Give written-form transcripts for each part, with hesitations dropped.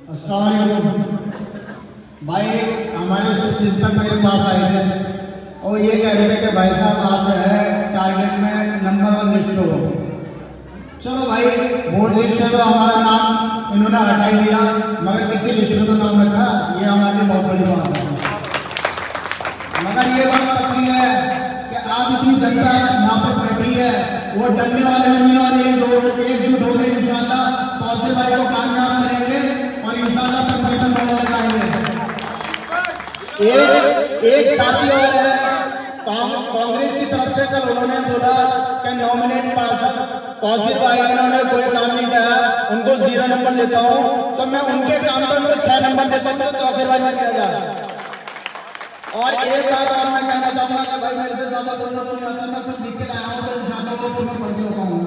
अस्सलाम वालेकुम। भाई हमारे चिंतक मेरे पास आए थे और ये कह रहे थे कि भाई साहब आप जो है टारगेट में नंबर 1 लिस्ट हो। चलो भाई वोट लिस्ट है तो हमारा नाम इन्होंने हटा ही दिया, मगर किसी लिस्ट में तो नाम रखा, ये हमारे लिए बहुत बड़ी बात है। मगर ये बात पक्की है कि आप इतनी जनता यहाँ पर बैठी है, वो डरने वाले नहीं है और एकजुट हो गए इंशाल्लाह तौसीफ भाई को कामयाब करेंगे और इंशाल्लाह परिवर्तन बनने लगाएंगे। एक साथी और है कांग्रेस की तरफ से, कल उन्होंने बोला कि नॉमिनेट पार्षद तौसीफ भाई इन्होंने कोई काम नहीं किया, उनको 0 नंबर देता हूँ, तो मैं उनके काम पर उनको 6 नंबर देता हूँ, तो तौसीफ भाई ने किया जाए। और एक बात और मैं कहना चाहूंगा कि भाई मेरे से ज्यादा बोलना तो नहीं आता, मैं कुछ लिख के लाया हूँ तो इंशाल्लाह वो पूर्ण पढ़ हो पाऊंगा।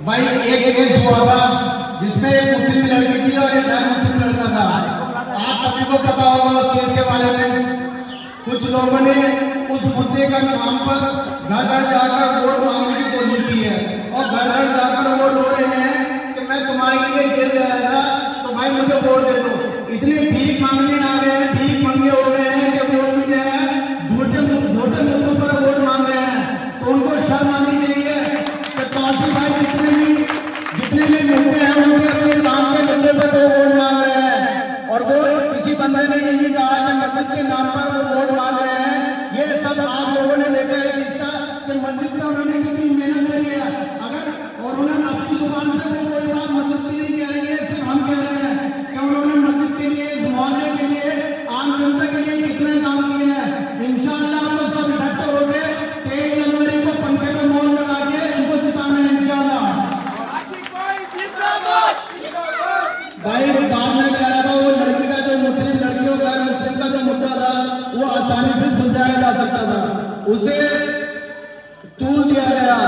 भाई एक केस हुआ था जिसमें एक मुस्लिम लड़की थी और एक गैर मुस्लिम लड़का था। आप सभी को पता होगा उस केस के बारे में। कुछ लोगों ने उस मुद्दे का नाम पर घर घर जाकर वोट मांगने की कोशिश की है और घर घर जाकर वो रो रहे हैं कि मैं तुम्हारे लिए गिर गया था तो भाई मुझे वोट दे दो। इतने भीख मांगने आ गए हैं, भीख मंगे हो गए हैं कि वोट मिल जाए, झूठे मुद्दों पर वोट मांग रहे हैं। तो उनको शर्म आनी चाहिए कि तौसीफ भाई जितने भी मुद्दे हैं उनके अपने काम के मुद्दे पर वो वोट मांग रहे हैं और वो किसी बंदे ने ये नहीं कहा कि मस्जिद के नाम पर वो वोट मांग रहे हैं। ये सब आप लोगों ने देखा है जिसका कि मस्जिद का उन्होंने कितनी मेहनत करी है, अगर और उन्होंने अपनी जुबान से वो कोई बात मस्जिद के लिए कह रही है, सिर्फ हम कह रहे हैं कि उन्होंने मस्जिद के लिए, इस मोहल्ले के लिए, आम जनता के लिए कितने काम किए हैं। इंशाअल्लाह हम सब इकट्ठे हो गए 23 जनवरी को पंखे पे मोहर लगा के इनको जिताना है इंशाअल्लाह। भाई बाद में कह रहा था वो लड़की का जो मुस्लिम लड़की और गैर मुस्लिम का जो मुद्दा था वो आसानी से सुलझाया जा सकता था, उसे तूल दिया गया।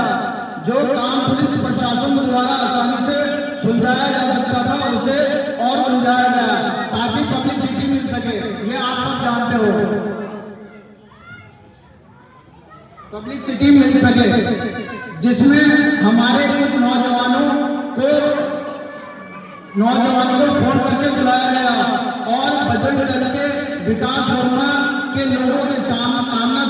जो काम पुलिस प्रशासन द्वारा आसानी से सुलझाया जा सकता था उसे और सुलझाया गया ताकि पब्लिसिटी मिल सके। ये आप सब जानते हो, पब्लिसिटी मिल सके, जिसमें हमारे कुछ नौजवानों को फोन करके बुलाया गया और बजरंग दल के विकास वर्मा के लोगों के सामना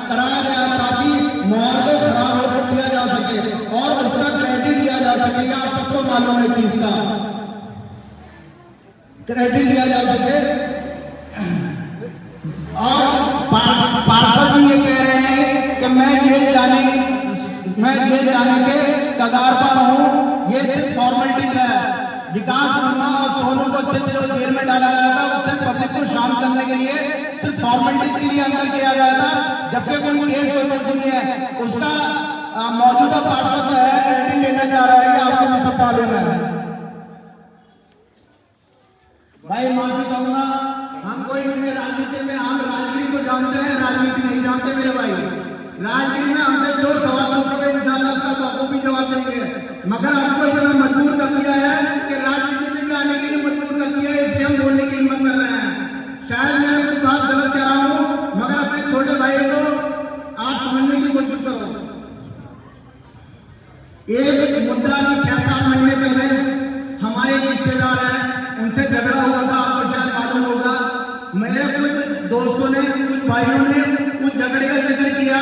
कराया गया ताकि माहौल को खराब किया जा सके और उसका क्रेडिट दिया जा सके। आप सबको मालूम है चीज का क्रेडिट दिया जा सके। और पार्षद जी ये कह रहे हैं कि मैं जेल जाने के कगार पर हूँ, ये सिर्फ फॉर्मेलिटीज है। विकास वर्मा और सोनू को सिर्फ जो जेल में डाला गया था वो सिर्फ पब्लिक को शांत करने के लिए, सिर्फ फॉर्मेलिटीज के लिए अंदर किया गया था, जबकि कोई केस कोई कुछ नहीं है। उसका मौजूदा पार्षद है क्रेडिट लेने जा रहा है, आपको मैं सब मालूम है। भाई माफी चाहूंगा, हम कोई इतने राजनीति में, हम राजनीति को जानते हैं, राजनीति नहीं जानते मेरे भाई। राजनीति में हमसे जो सवाल पूछोगे इंशाअल्लाह उसका तो आपको भी जवाब देंगे, मगर आपको इतना मजबूर कर दिया है कि राजनीति में भी आने के लिए मजबूर कर दिया है, इसलिए हम बोलने की हिम्मत कर रहे हैं। शायद मैं कुछ बात गलत कह रहा हूं, मगर अपने छोटे भाई को आप समझने की कोशिश करो। एक मुद्दा 6-7 महीने पहले हमारे रिश्तेदार हैं, उनसे झगड़ा हुआ था, आपको शायद मालूम होगा। मेरे कुछ दोस्तों ने, कुछ भाइयों ने उस झगड़े का जिक्र किया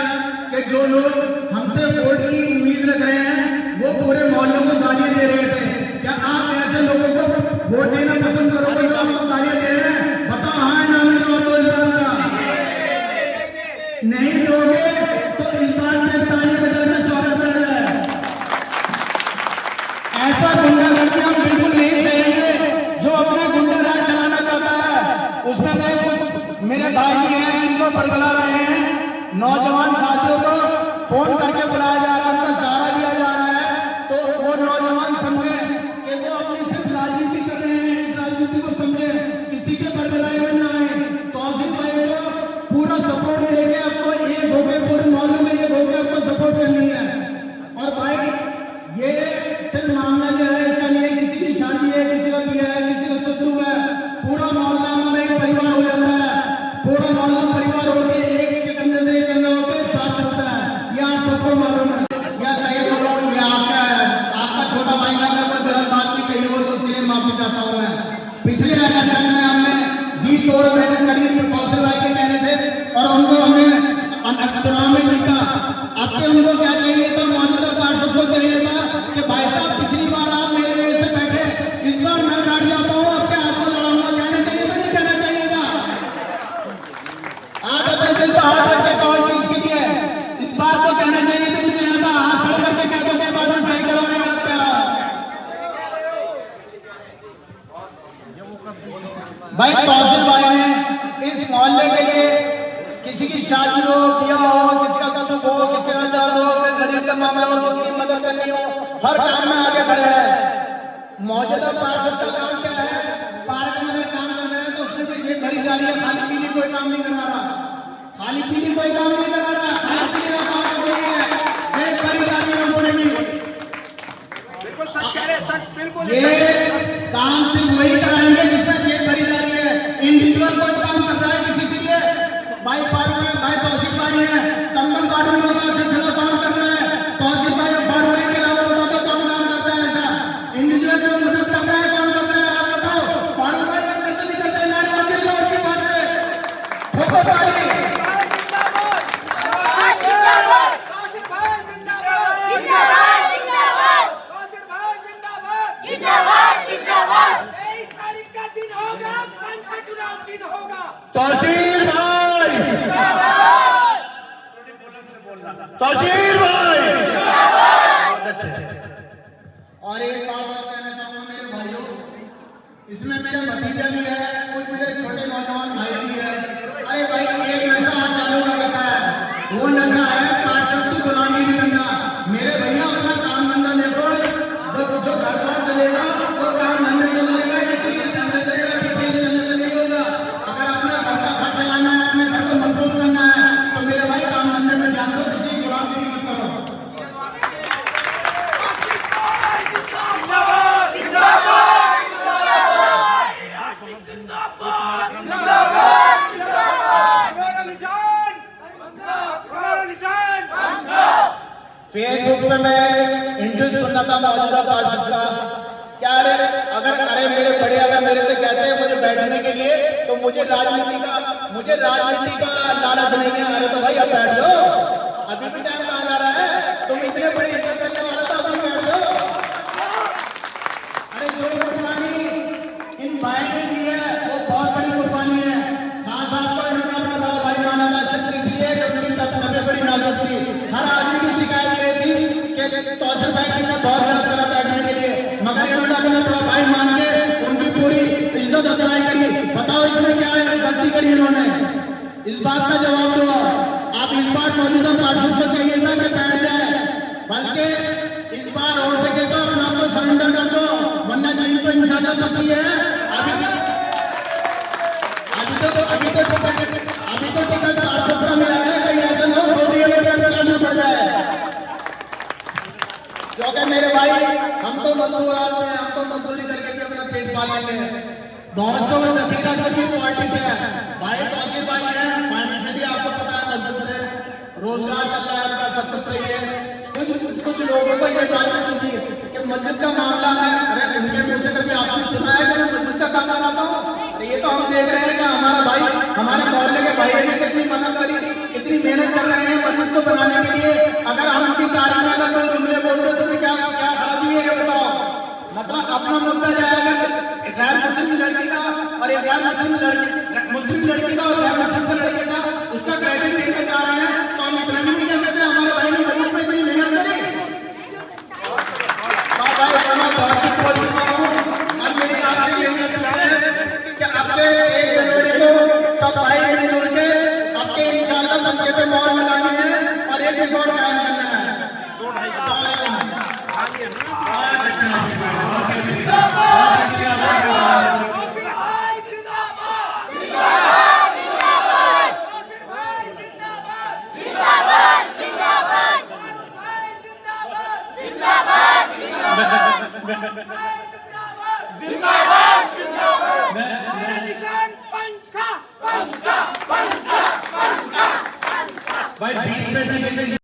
कि जो लोग हमसे वोट की उम्मीद रख रहे हैं वो पूरे मोहल्लों को गालियां दे रहे थे। क्या आप ऐसे लोगों को वोट देना पसंद करोगे जो आपको गालियां दे रहे हैं? बताओ हाँ ना नहीं। और तो इस बात का नहीं दोगे तो इस बात में ताली बजाकर स्वागत करेगा। ऐसा गुंडागर्दी हम बिल्कुल नहीं करेंगे जो अपना गुंडा राज चलाना चाहता है। उसमें कुछ मेरे भाई भी हैं जिनको बरगला रहे हैं, नौजवान साथियों को फोन करके बुलाया जा रहा है, उनका सहारा दिया जा रहा है, तो वो नौजवान समझे कि वो अपनी सिर्फ राजनीति कर रहे हैं, इस राजनीति को समझे भाई तौसीफ भाई ने इस मोहल्ले के लिए किसी की शादी हो, ब्याह हो, किसी का सुख हो, किसी का दर्द हो, गरीब का मामला हो, किसी की मदद करनी हो, हर काम में आगे बढ़े हैं। मौजूदा पार्षद का काम क्या है? पार्क में अगर काम कर रहे हैं तो उसमें कोई जेब भरी जा रही है, खाली पीली कोई काम नहीं करा रहा, खाली पीली कोई काम नहीं करा रहा, खाली पीली का काम कर रही है, जेब भरी जा रही है उन्होंने भी। बिल्कुल सच कह रहे हैं, सच बिल्कुल। ये काम सिर्फ वही कराएंगे जिसमें जेब भरी जा रही है। इंडिविजुअल कोई काम कर रहा है किसी के लिए, भाई फारूक है, भाई तौसीफ भाई है, कंबल बांटने का सिलसिला काम कर रहा है, तौसीफ भाई और फारूक भाई के अलावा उनका तो कौन काम करता है? ऐसा इंडिविजुअल जो मदद करता है कौन करता है? आप बताओ। फारूक भाई करते नहीं करते? नारेबाजी लो उसकी बात पे, ठोको ताली। तौसीफ भाई, तौसीफ भाई। और एक बात और कहना चाहूंगा मेरे भाइयों, इसमें मेरा भतीजा भी है, कुछ मेरे छोटे नौजवान भाई भी है। अरे भाई एक नशा आज चालू कर रखा है, वो नशा है पार्षद की गुलामी नहीं करना। मेरे भैया अपना काम धंधा देखो, जो घर पर चलेगा वो काम धंधे से चलेगा, इसलिए धंधे चलेगा, किसी चलने से नहीं होगा। अगर अपना घर का खर्च चलाना है, अपने घर को मजबूत करना है, तो मेरे भाई काम धंधे में ध्यान दो, किसी की गुलामी मत करो। फेसबुक पे मैं इंटरव्यू सुनना था मौजूदा पार्षद का, क्या अरे मेरे बड़े अगर मेरे से कहते हैं मुझे बैठने के लिए, तो मुझे राजनीति का लालच नहीं है। अरे तो भाई अब बैठ जाओ, अभी भी टाइम कहाँ जा रहा है? तुम इतने बड़े इज्जत करने वाला था, अभी बैठ जाओ। अरे जो कुर्बानी इन भाई ने दी है वो बहुत बड़ी कुर्बानी है। साथ साथ को इन्होंने अपना बड़ा भाई माना था, सिर्फ इसलिए कि उनकी तबीयत बड़ी नाजुक थी। हर आदमी की शिकायत ये थी कि तौसीफ भाई ने बहुत गलत करा बैठने के लिए, मगर इन्होंने अपना बड़ा भाई मान के उनकी पूरी इज्जत अप्लाई करी। बताओ इसमें क्या है गलती करी इन्होंने? इस बात का जवाब दो। आप इस बार मौजूदा पार्षद को चाहिए था कि बैठ जाए, बल्कि इस बार हो सके तो अपने आप को सरेंडर कर दो, वरना जीत तो इंशाल्लाह पक्की है। अभी तो टिकट पार्षद का मिला है, कहीं ऐसा ना हो करना पड़ जाए। क्योंकि मेरे भाई हम तो मजदूर आदमी हैं, हम तो मजदूरी करके भी अपना पेट पाल लेंगे। बहुत सौ जमीना सभी पॉलिटिक्स है। भाई तौसीफ भाई है, फाइनेंशियली आपको पता है मजबूत है, रोजगार चल रहा है उनका, सब कुछ सही है। कुछ लोगों को ये बात हो चुकी है कि मस्जिद का मामला है। अरे उनके मुंह से कभी आपने सुना है कि मैं मस्जिद का काम कराता हूँ? अरे ये तो हम देख रहे हैं कि हमारा भाई, हमारे मोहल्ले के भाई ने कितनी मदद करी, कितनी मेहनत कर रहे हैं मस्जिद को बनाने के लिए। अगर हम उनकी तारीफ में अगर कोई जुमले बोल दो तो क्या खराबी है ये बताओ? मतलब अपना मुद्दा जाएगा गैर मुस्लिम लड़की का और एक गैर मुस्लिम लड़की का और गैर मुस्लिम लड़के का, उसका क्राइटेरिया